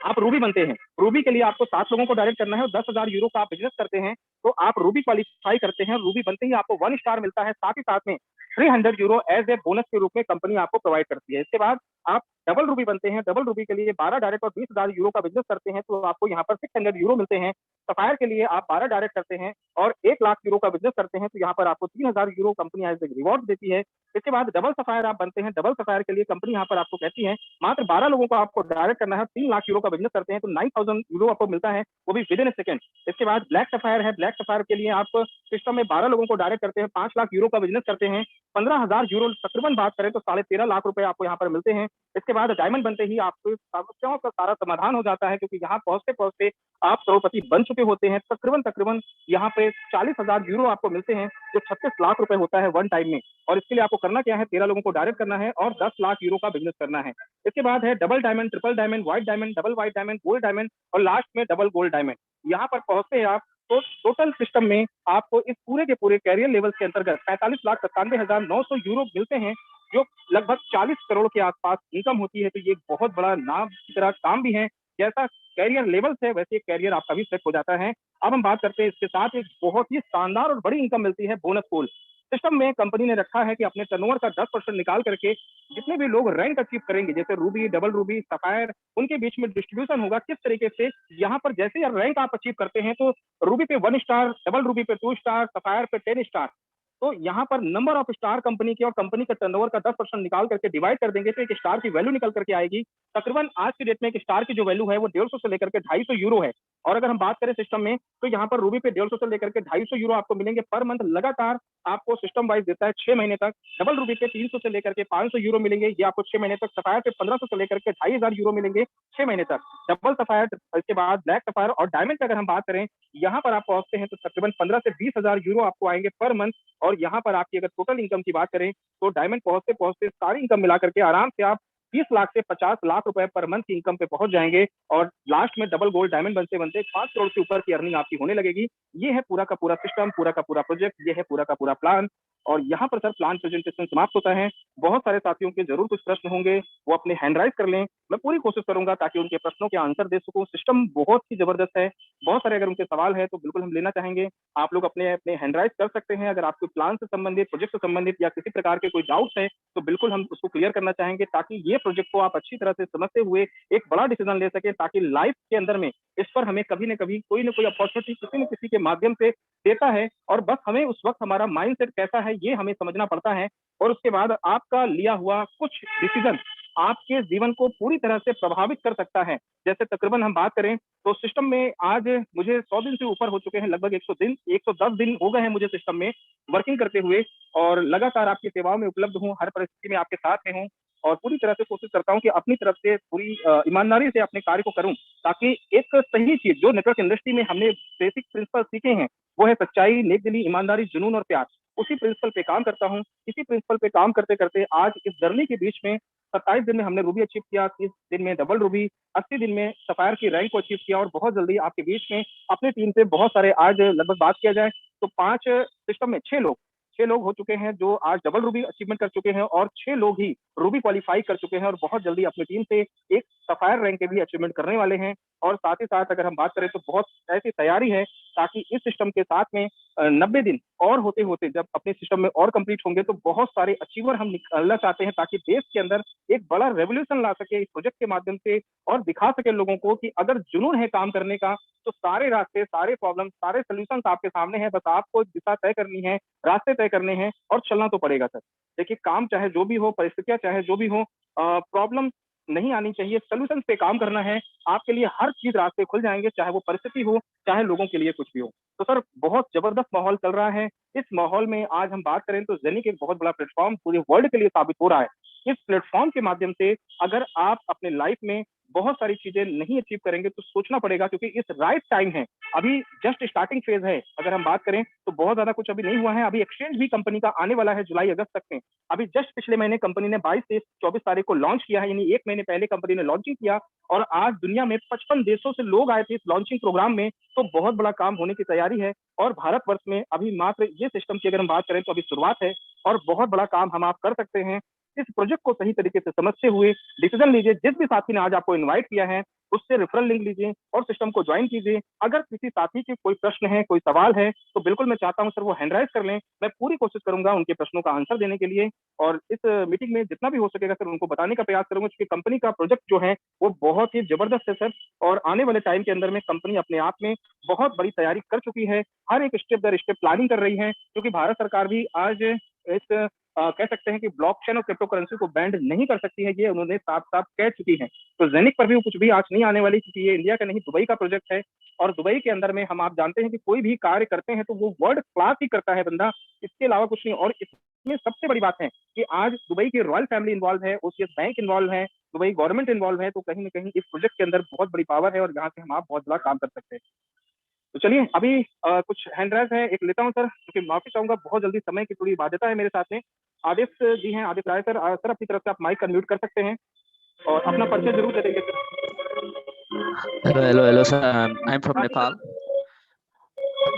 आप रूबी बनते हैं। रूबी के लिए आपको 7 लोगों को डायरेक्ट करना है और 10,000 यूरो का आप बिजनेस करते हैं तो आप रूबी क्वालिफाई करते हैं। रूबी बनते ही आपको 1 स्टार मिलता है, साथ ही साथ में 300 यूरो एज ए बोनस के रूप में कंपनी आपको प्रोवाइड करती है। इसके बाद आप डबल रूबी बनते हैं। डबल रूबी के लिए 12 डायरेक्ट और 20,000 यूरो का बिजनेस करते हैं तो आपको यहाँ पर 600 यूरो मिलते हैं। सफायर के लिए आप 12 डायरेक्ट करते हैं और 1 लाख यूरो का बिजनेस करते हैं तो यहाँ पर आपको 3,000 euro company as a reward देती है। इसके बाद डबल सफायर आप बनते हैं। डबल सफायर के लिए कंपनी यहाँ पर आपको कहती है मात्र 12 लोगों को आपको डायरेक्ट करना है, 3 लाख यूरो का बिजनेस करते हैं तो 9,000 यूरो आपको मिलता है, वो भी विद इन ए सेकंड। इसके बाद ब्लैक सफायर है। ब्लैक सफायर के लिए आप सिस्टम में 12 लोगों को डायरेक्ट करते हैं, 5 लाख यूरो का बिजनेस करते हैं, 15,000 यूरो तकरीबन बात करें तो 13.5 लाख रुपए आपको यहाँ पर मिलते हैं। इसके बाद डायमंड बनते ही आपको समस्याओं का सारा समाधान हो जाता है, क्योंकि यहाँ पहुंचते पहुंचते आप करोड़पति बन चुके होते हैं। तकरीबन यहाँ पे 40,000 यूरो आपको मिलते हैं, जो 36 लाख रुपए होता है वन टाइम में। और इसके लिए आपको करना क्या है, 13 लोगों को डायरेक्ट करना है और 10 लाख यूरो का बिजनेस करना है। इसके बाद है double diamond, triple diamond, white diamond, double white diamond, gold diamond और लास्ट में डबल गोल्ड डायमंड। यहाँ पर पहुंचते हैं आप तो टोटल सिस्टम में आपको इस पूरे के पूरे कैरियर लेवल के अंतर्गत 45,97,900 यूरो मिलते हैं, जो लगभग 40 करोड़ के आसपास इनकम होती है। तो ये बहुत बड़ा नाम की तरह काम भी है। जैसा कैरियर लेवल्स है वैसे कैरियर आपका भी सेट हो जाता है। अब हम बात करते हैं इसके साथ एक बहुत ही शानदार और बड़ी इनकम मिलती है बोनस पूल सिस्टम में। कंपनी ने रखा है कि अपने टर्नओवर का 10% निकाल करके जितने भी लोग रैंक अचीव करेंगे, जैसे रूबी, डबल रूबी, सफायर, उनके बीच में डिस्ट्रीब्यूशन होगा किस तरीके से। यहाँ पर जैसे ही रैंक आप अचीव करते हैं तो रूबी पे 1 स्टार, डबल रूबी पे 2 स्टार, सफायर पे 10 स्टार। तो यहाँ पर नंबर ऑफ स्टार कंपनी के और कंपनी का टर्नओवर का 10% निकाल करके डिवाइड कर देंगे तो एक स्टार की वैल्यू निकल करके आएगी। तकरीबन आज की डेट में एक स्टार की जो वैल्यू है वो 150 से लेकर के 250 यूरो है। और अगर हम बात करें सिस्टम में तो यहाँ पर रूबी पे 150 से लेकर के 250 यूरो आपको मिलेंगे पर मंथ लगातार, आपको सिस्टम वाइज देता है 6 महीने तक। डबल रूबी पे 300 से लेकर के 500 यूरो मिलेंगे, ये आपको 6 महीने तक। सफायर पे 1500 से लेकर के 2,500 यूरो मिलेंगे 6 महीने तक। डबल सफायर, इसके बाद ब्लैक सफायर और डायमंड की अगर हम बात करें, यहाँ पर आप पहुंचते हैं तो तकरीबन 15 से 20,000 यूरो आपको आएंगे पर मंथ। और यहाँ पर आपकी अगर टोटल इनकम की बात करें तो डायमंड पहुंचते पहुंचते सारी इनकम मिला करके आराम से आप 30 लाख से 50 लाख रुपए पर मंथ की इनकम पे पहुंच जाएंगे। और लास्ट में डबल गोल्ड डायमंड बनते बनते 5 करोड़ से ऊपर की अर्निंग आपकी होने लगेगी। ये है पूरा का पूरा सिस्टम, पूरा का पूरा प्रोजेक्ट, ये है पूरा का पूरा प्लान। और यहाँ पर सर प्लान प्रेजेंटेशन समाप्त होता है। बहुत सारे साथियों के जरूर कुछ प्रश्न होंगे, वो अपने हैंड राइज कर लें। मैं पूरी कोशिश करूंगा ताकि उनके प्रश्नों के आंसर दे सकूं। सिस्टम बहुत ही जबरदस्त है, बहुत सारे अगर उनके सवाल है तो बिल्कुल हम लेना चाहेंगे। आप लोग अपने अपने हैंड राइज कर सकते हैं। अगर आपको प्लान से संबंधित, प्रोजेक्ट से संबंधित या किसी प्रकार के कोई डाउट्स है तो बिल्कुल हम उसको क्लियर करना चाहेंगे, ताकि ये प्रोजेक्ट को आप अच्छी तरह से समझते हुए एक बड़ा डिसीजन ले सके, ताकि लाइफ के अंदर में इस पर हमें कभी न कभी कोई ना कोई अपॉर्चुनिटी किसी न किसी के माध्यम से देता है। और बस हमें उस वक्त हमारा माइंडसेट कैसा है ये हमें समझना पड़ता है। और उसके बाद आपका लिया हुआ कुछ डिसीजन आपके जीवन को पूरी तरह से प्रभावित कर सकता है। जैसे तकरीबन हम बात करें तो सिस्टम में आज मुझे 100 दिन से ऊपर हो चुके हैं, लगभग 110 दिन हो गए हैं मुझे सिस्टम में वर्किंग करते हुए। और लगातार आपकी सेवाओं में उपलब्ध हूँ, हर परिस्थिति में आपके साथ में हूँ। और पूरी तरह से कोशिश करता हूँ कि अपनी तरफ से पूरी ईमानदारी से अपने कार्य को करूँ, ताकि एक सही चीज जो नेटवर्क इंडस्ट्री में हमने बेसिक प्रिंसिपल सीखे हैं वो है सच्चाई, नेकदिली, ईमानदारी, जुनून और प्यार। उसी प्रिंसिपल पे काम करता हूँ। इसी प्रिंसिपल पे काम करते करते आज इस जर्नी के बीच में 27 दिन में हमने रूबी अचीव किया, 30 दिन में डबल रूबी, 80 दिन में सफायर की रैंक को अचीव किया। और बहुत जल्दी आपके बीच में अपनी टीम से बहुत सारे, आज लगभग बात किया जाए तो 5 सिस्टम में 6 लोग हो चुके हैं जो आज डबल रूबी अचीवमेंट कर चुके हैं, और 6 लोग ही रूबी क्वालिफाई कर चुके हैं और बहुत जल्दी अपनी टीम से एक सफायर रैंक के भी अचीवमेंट करने वाले हैं। और साथ ही साथ अगर हम बात करें तो बहुत ऐसी तैयारी है ताकि इस सिस्टम के साथ में 90 दिन और होते होते जब अपने सिस्टम में और कंप्लीट होंगे तो बहुत सारे अचीवर हम निकालना चाहते हैं, ताकि देश के अंदर एक बड़ा रेवोल्यूशन ला सके इस प्रोजेक्ट के माध्यम से, और दिखा सके लोगों को कि अगर जुनून है काम करने का तो सारे रास्ते, सारे प्रॉब्लम, सारे सोल्यूशन आपके सामने हैं। बस आपको दिशा तय करनी है, रास्ते तय करने हैं और चलना तो पड़ेगा सर। देखिए काम चाहे जो भी हो, परिस्थितियां चाहे जो भी हो, प्रॉब्लम नहीं आनी चाहिए, सॉल्यूशंस पे काम करना है, आपके लिए हर चीज रास्ते खुल जाएंगे, चाहे वो परिस्थिति हो, चाहे लोगों के लिए कुछ भी हो। तो सर बहुत जबरदस्त माहौल चल रहा है। इस माहौल में आज हम बात करें तो जेनिक एक बहुत बड़ा प्लेटफॉर्म पूरे वर्ल्ड के लिए साबित हो रहा है। इस प्लेटफॉर्म के माध्यम से अगर आप अपने लाइफ में बहुत सारी चीजें नहीं अचीव करेंगे तो सोचना पड़ेगा, क्योंकि इस राइट टाइम है, अभी जस्ट स्टार्टिंग फेज है। अगर हम बात करें तो बहुत ज्यादा कुछ अभी नहीं हुआ है, अभी एक्सचेंज भी कंपनी का आने वाला है जुलाई अगस्त तक में। अभी जस्ट पिछले महीने कंपनी ने 22 से 24 तारीख को लॉन्च किया है, यानी 1 महीने पहले कंपनी ने लॉन्चिंग किया, और आज दुनिया में 55 देशों से लोग आए थे इस लॉन्चिंग प्रोग्राम में। तो बहुत बड़ा काम होने की तैयारी है, और भारतवर्ष में अभी मात्र ये सिस्टम की अगर हम बात करें तो अभी शुरुआत है, और बहुत बड़ा काम हम आप कर सकते हैं। इस प्रोजेक्ट को सही तरीके से समझते हुए डिसीजन लीजिए। जिस भी साथी ने आज आपको इनवाइट किया है उससे रेफरल लिंक लीजिए और सिस्टम को ज्वाइन कीजिए। अगर किसी साथी के कोई प्रश्न है, कोई सवाल है, तो बिल्कुल मैं चाहता हूं सर वो हैंड राइज कर लें। मैं पूरी कोशिश करूंगा उनके प्रश्नों का आंसर देने के लिए, और इस मीटिंग में जितना भी हो सकेगा सर उनको बताने का प्रयास करूंगा, क्योंकि कंपनी का प्रोजेक्ट जो है वो बहुत ही जबरदस्त है सर। और आने वाले टाइम के अंदर में कंपनी अपने आप में बहुत बड़ी तैयारी कर चुकी है, हर एक स्टेप दर स्टेप प्लानिंग कर रही है, क्योंकि भारत सरकार भी आज इस कह सकते हैं कि ब्लॉकचेन और क्रिप्टो करेंसी को बैंड नहीं कर सकती है, ये उन्होंने साफ साफ कह चुकी है। तो जेनिक पर भी कुछ भी आंच नहीं आने वाली, क्योंकि ये इंडिया का नहीं दुबई का प्रोजेक्ट है, और दुबई के अंदर में हम आप जानते हैं कि कोई भी कार्य करते हैं तो वो वर्ल्ड क्लास ही करता है बंदा, इसके अलावा कुछ नहीं। और इसमें सबसे बड़ी बात है कि आज दुबई की रॉयल फैमिली इन्वॉल्व है, ओसीएस बैंक इन्वॉल्व है, दुबई गवर्नमेंट इन्वॉल्व है, तो कहीं ना कहीं इस प्रोजेक्ट के अंदर बहुत बड़ी पावर है, और यहाँ से हम आप बहुत बड़ा काम कर सकते हैं। तो चलिए अभी कुछ हैंड राइज है एक लेता हूँ सर, क्योंकि माफी चाहूंगा, बहुत जल्दी समय की थोड़ी बाध्यता है मेरे साथ में। आदित्य जी हैं, आदित्य राय सर। सर अपनी तरफ से आप माइक अनम्यूट कर सकते हैं और अपना परिचय जरूर दे देंगे sir. Hello sir, I am from हाँ जी सर। नेपाल।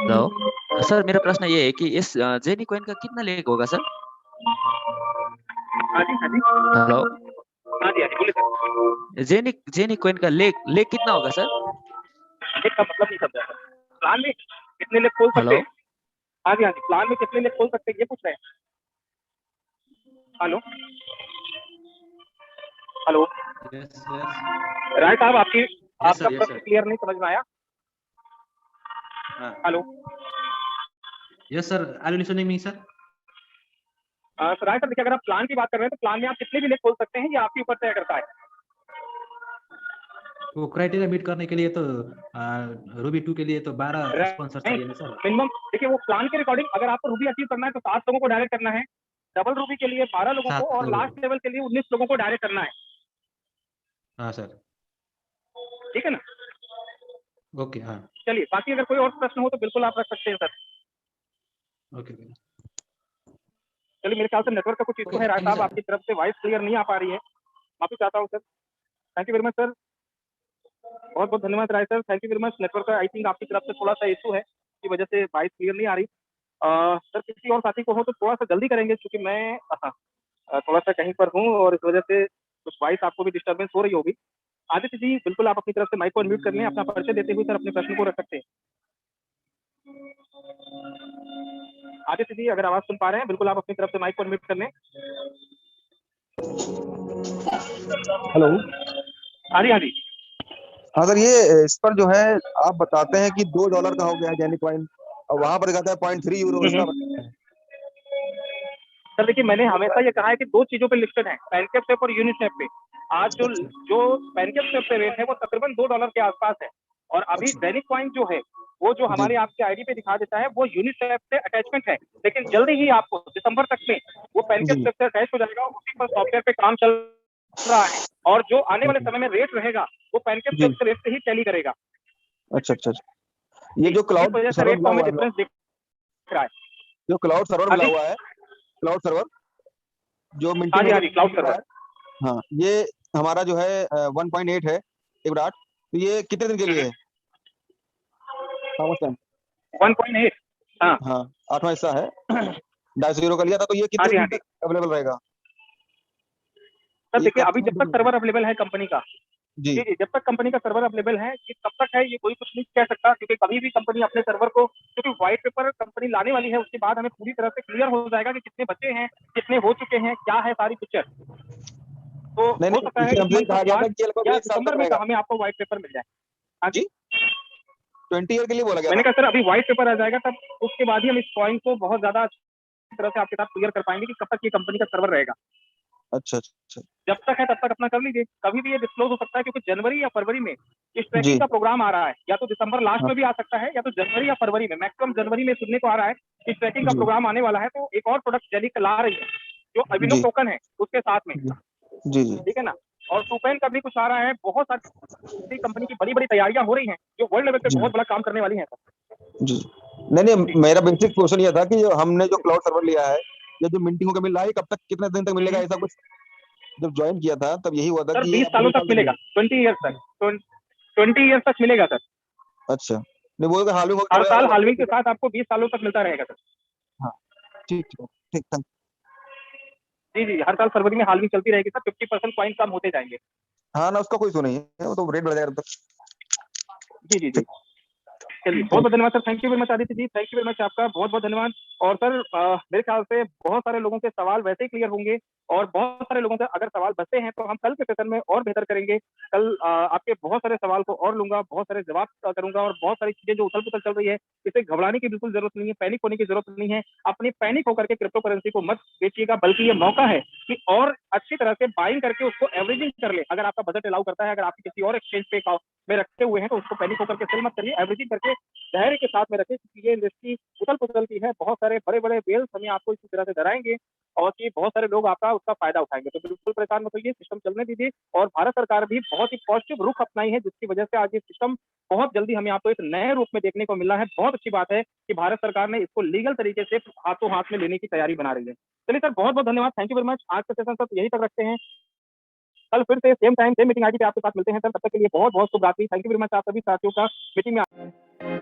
हेलो सर, मेरा प्रश्न ये है कि इस जेनी कॉइन का कितना लेग होगा सर? हाँ जी हाँ जी। हेलो, हाँ जी हाँ जी, बोलिए सर। जेनी कॉइन का लेग कितना होगा सर? लेग का मतलब नहीं समझा सर। प्लान में कितने लेग खोल सकते हेलो हैं? हाँ जी हाँ जी, प्लान में कितने लेग खोल सकते हैं ये पूछ रहे हैं। Hello hello yes yes Rai साहब, आपकी यस आपका सर, यस प्रश्न सर। क्लियर नहीं समझ में आया। हाँ, hello yes sir, are you listening me sir? Sir Rai sir, देखिए अगर आप प्लान की बात कर रहे हैं तो प्लान में आप कितने भी लेग खोल सकते हैं, ये आपके ऊपर तय करता है। वो क्राइटेरिया मीट करने के लिए तो रूबी 2 के लिए तो 12 स्पॉन्सर चाहिए ना सर? मिनिमम देखिए वो प्लान के रिकॉर्डिंग, अगर आपको रूबी अचीव करना है तो 7 लोगों को डायरेक्ट करना है, डबल रूबी के लिए 12 लोगों को, 7 और लोगों लास्ट को। लेवल के लिए 19 लोगों को डायरेक्ट करना है। हाँ सर, ठीक है ना? ओके। हाँ, चलिए, बाकी अगर कोई और प्रश्न हो तो बिल्कुल आप रख सकते हैं सर। ओके चलिए, मेरे ख्याल से नेटवर्क का कुछ इशू ओके, है राय थैंक यू साहब, सर। आपकी तरफ से वॉइस क्लियर नहीं आ पा रही है, माफी चाहता हूँ sir. Thank you very much sir, बहुत बहुत धन्यवाद Rai sir, thank you very much. Network का आई थिंक आपकी तरफ से थोड़ा सा इशू है, की वजह से वॉइस क्लियर नहीं आ रही। सर किसी और साथी को हो तो थोड़ा सा जल्दी करेंगे, क्योंकि मैं थोड़ा सा कहीं पर हूँ और इस वजह से कुछ वॉइस आपको भी डिस्टर्बेंस हो रही होगी। आदित्य जी बिल्कुल आप अपनी तरफ से माइक को अनम्यूट कर लें, अपना परिचय देते हुए सर अपने प्रश्न को रख सकते हैं। आदित्य जी अगर आवाज सुन पा रहे हैं, बिल्कुल आप अपनी तरफ से माइक को अनम्यूट कर लें। हेलो। हाँ जी हाँ जी। हाँ सर, ये इस पर जो है आप बताते हैं कि $2 का हो गया है जेनी कॉइन, और वहां पर कहता है €0.3, इसका सर देखिए, मैंने हमेशा ये कहा है कि दो चीजों पे लिस्टेड है, पैनकेक स्वेप और यूनिस्वेप पे। आज जो पैनकेक स्वेप पे रेट है वो तकरीबन $2 के आसपास है, और अभी जेनिक कॉइन जो है वो जो जी। हमारे आपके आईडी पे दिखा देता है वो यूनिस्वेप से अटैचमेंट है, लेकिन जल्दी ही आपको दिसंबर तक में वो पैनकेक जी। स्वेप से अटैच हो जाएगा, और उसी पर सॉफ्टवेयर पे काम चल रहा है, और जो आने वाले समय में रेट रहेगा वो पैनकेक जी। स्वेप के रेट से ही टैली करेगा। अच्छा अच्छा अच्छा। ये जो इस क्लाउड वजह से सर्वर रेट मिला को हमें हुआ है, डिफरेंस दिख रहा है। जो क्लाउड सर्वर हाँ मिला जी हुआ है, क्लाउड सर्वर जो मिंटी हाँ जी में हाँ जी, क्लाउड सर्वर। हाँ, ये हमारा जो है 1.8 है इबराट, तो ये कितने दिन के लिए है? How much time? 1.8। हाँ हाँ, 8वां हिस्सा है। 250 का लिया था, तो ये हाँ कितने जी हाँ दिन जी। तक अवेलेबल रहेगा? सर ये देखिए, कब अभी जब तक तक? सर्वर अवेलेबल है कंपनी का, जी जी जी, जब तक कंपनी का सर्वर अवेलेबल है, ये कब तक है ये कोई कुछ नहीं कह सकता, क्योंकि कभी भी कंपनी अपने सर्वर को, क्योंकि व्हाइट पेपर कंपनी लाने वाली है, उसके बाद हमें पूरी तरह से क्लियर हो जाएगा कि कितने बचे हैं, कितने हो चुके हैं, क्या है सारी पिक्चर। तो नहीं हो नहीं, सकता है इसे इस हमसे मंथ कहा गया था लास्ट कि ये लगभग या 1 साल दिसंबर तक में रहेगा। हमें आपको व्हाइट पेपर मिल जाए। हाँ जी, जी, 20 ईयर के लिए बोला गया मैंने था। कहा सर अभी व्हाइट पेपर आ जाएगा, तब उसके बाद ही हम इस पॉइंट को बहुत ज्यादा अच्छी तरह से आपके साथ क्लियर कर पाएंगे कि कब तक ये कंपनी का सर्वर रहेगा। अच्छा अच्छा जब तक है तब तक अपना कर लीजिए, कभी भी ये डिस्क्लोज हो सकता है, क्योंकि जनवरी या फरवरी में इस जी ट्रैकिंग का प्रोग्राम आ रहा है, या तो दिसंबर लास्ट हाँ में भी आ सकता है, या तो जनवरी या फरवरी में, मैक्सिमम जनवरी में सुनने को आ रहा है कि ट्रैकिंग का जी प्रोग्राम आने वाला है। तो एक और प्रोडक्ट जेलिक ला रही है जो अभिनव जी टोकन है उसके साथ में, जी जी जी ठीक है ना। और टूपेन का भी कुछ आ रहा है, बहुत सारी कंपनी की बड़ी बड़ी तैयारियां हो रही हैं जो वर्ल्ड लेवल पे जी बहुत बड़ा काम करने वाली हैं सर। जी नहीं नहीं, जी मेरा बेसिक क्वेश्चन ये था कि जो हमने जो क्लाउड सर्वर लिया है, ये जो मिंटिंग होकर मिल रहा है, कब तक कितने दिन तक मिलेगा, ऐसा कुछ जब ज्वाइन किया था तब यही हुआ था सर कि ये 20 आपको सालों 20 तक साल तक मिलेगा, मिलेगा। 20 ईयर्स तक, 20 ईयर्स तक मिलेगा सर। अच्छा नहीं, वो हालविंग हर होकर साल अलग हाल्विंग के होगा। साथ आपको 20 सालों तक मिलता रहेगा सर। हाँ ठीक ठीक ठीक थैंक। जी जी, हर साल फरवरी में हाल्विंग चलती रहेगी सर, 50% पॉइंट कम होते जाएंगे। हाँ ना, उसका कोई इशू नहीं है, वो तो रेट बढ़ जाएगा तब तक। जी जी जी, ठीक चलिए बहुत बहुत धन्यवाद sir, thank you very much Aditya ji, thank you very much, आपका बहुत बहुत धन्यवाद। और सर मेरे ख्याल से बहुत सारे लोगों के सवाल वैसे ही क्लियर होंगे, और बहुत सारे लोगों के अगर सवाल बचते हैं तो हम कल के सेशन में और बेहतर करेंगे। कल आपके बहुत सारे सवाल को और लूंगा, बहुत सारे जवाब करूंगा, और बहुत सारी चीजें जो उथल पुथल चल रही है इसे घबराने की बिल्कुल जरूरत नहीं है, पैनिक होने की जरूरत नहीं है। अपनी पैनिक होकर के क्रिप्टो करेंसी को मत बेचिएगा, बल्कि ये मौका है कि और अच्छी तरह से बाइंग करके उसको एवरेजिंग कर ले। अगर आपका बजट अलाउ करता है, अगर आपकी किसी और एक्सचेंज पे में रखे हुए हैं, तो उसको पैनिक होकर के सेल मत करिए, एवरेजिंग करके धैर्य के साथ में रखें, क्योंकि ये इंडस्ट्री उथल पुथल की है। बहुत सारे बड़े बड़े वेल्स हमें आपको इसी तरह से डराएंगे, और कि बहुत सारे लोग आपका उसका फायदा उठाएंगे। तो बिल्कुल परेशान मत होइए, सिस्टम चलने दीजिए। और भारत सरकार भी बहुत ही पॉजिटिव रुख अपनाई है, जिसकी वजह से आज ये सिस्टम बहुत जल्दी हमें आपको एक नए रूप में देखने को मिला है। बहुत अच्छी बात है कि भारत सरकार ने इसको लीगल तरीके से हाथों हाथ में लेने की तैयारी बना रही है। चलिए सर, बहुत बहुत धन्यवाद, थैंक यू वेरी मच। आज का सेशन सर यही तक रखते हैं, कल फिर से same time same meeting ID पे आपके साथ मिलते हैं सर। तब तक के लिए बहुत बहुत शुभ रात्रि, थैंक यू वेरी मच आप सभी साथियों का मीटिंग में